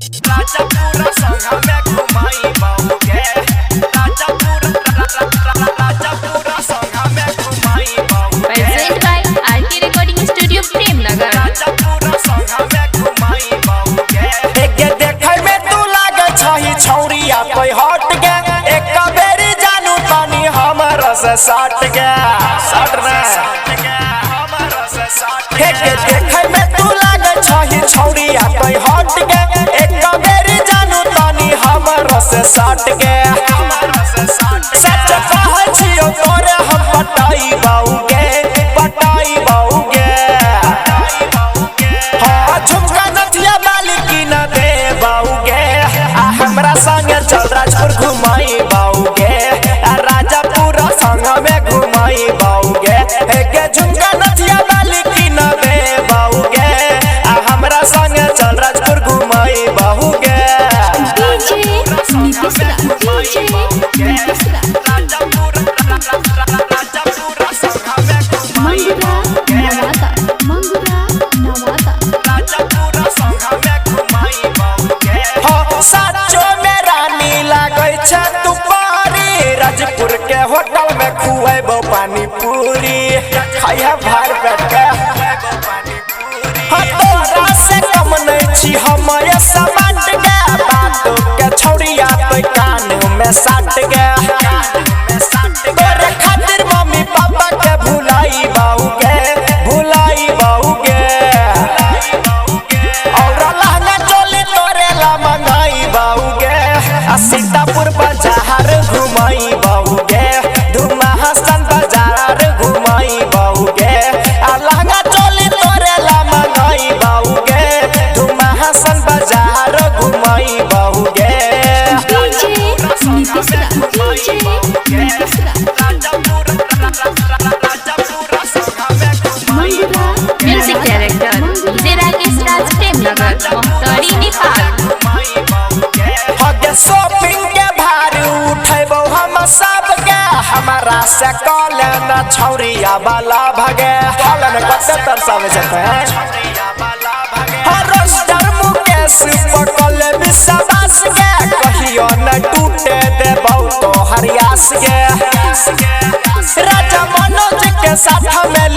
राजापुरा संग में घुमाई बाऊगे राजापुरा संग में घुमाई बाऊगे present by RK recording studio Premnagar Rajapura संग में घुमाई बाऊगे एक देखे में तू लागे छही छौरिया कोई हट गे एक बेरी जानू पानी हमर से सट गे सट रे एक देखे में तू लागे छही छौरिया कोई हट गे एक बेरी जानू पानी हमर से सट गे सच कहै छियो तोरे हम पटाई बाऊगे हां झुमका नथिया मालिकी न दे बाऊगे आ हमरा संगे चल राजपुर घुमाई बाऊगे आ राजापुरा संग में घुमाई बाऊगे हे झुमका नथिया मालिकी न दे बाऊगे आ हमरा संगे चल राजपुर घुमाई बाऊगे डीजे नीतीशरा राजापुरा संग में मंगुरा नवादा राजापुरा संग में घुमाई बाऊगे हां साचो में रानी लागै छ तू पारी राजपुर के होटल में खुएबो पानी पूरी खाया भार पेट के हां तोरा से कम नहीं छी हम ये सबाट के बातों के छौरिया तो कान में साट गे तोरे खातिर मम्मी पापा के भुलाई बाऊगे और लहंगा चोली तोरे ला मंगाई बाऊगे आ सीतापुर बाजार घुमाई बाऊगे धुमा हसन बाजार घुमाई बाऊगे आ लहंगा चोली तोरे ला मंगाई बाऊगे धुमा हसन बाजार घुमाई बाऊगे डीजे नीतीशरा music director DJ Rakesh Raj Premnagar मोहतरी नेपाल हगे शॉपिंग के भार उठैबो हम सब के हमारा से कॉले न छौरिया वाला भगे हलन कते तरसावे जते हर रोस्टर मुकेश पकल विश्वास के कहियो न टूटे देबौ तो हरियास के राजा मनोज के साथ में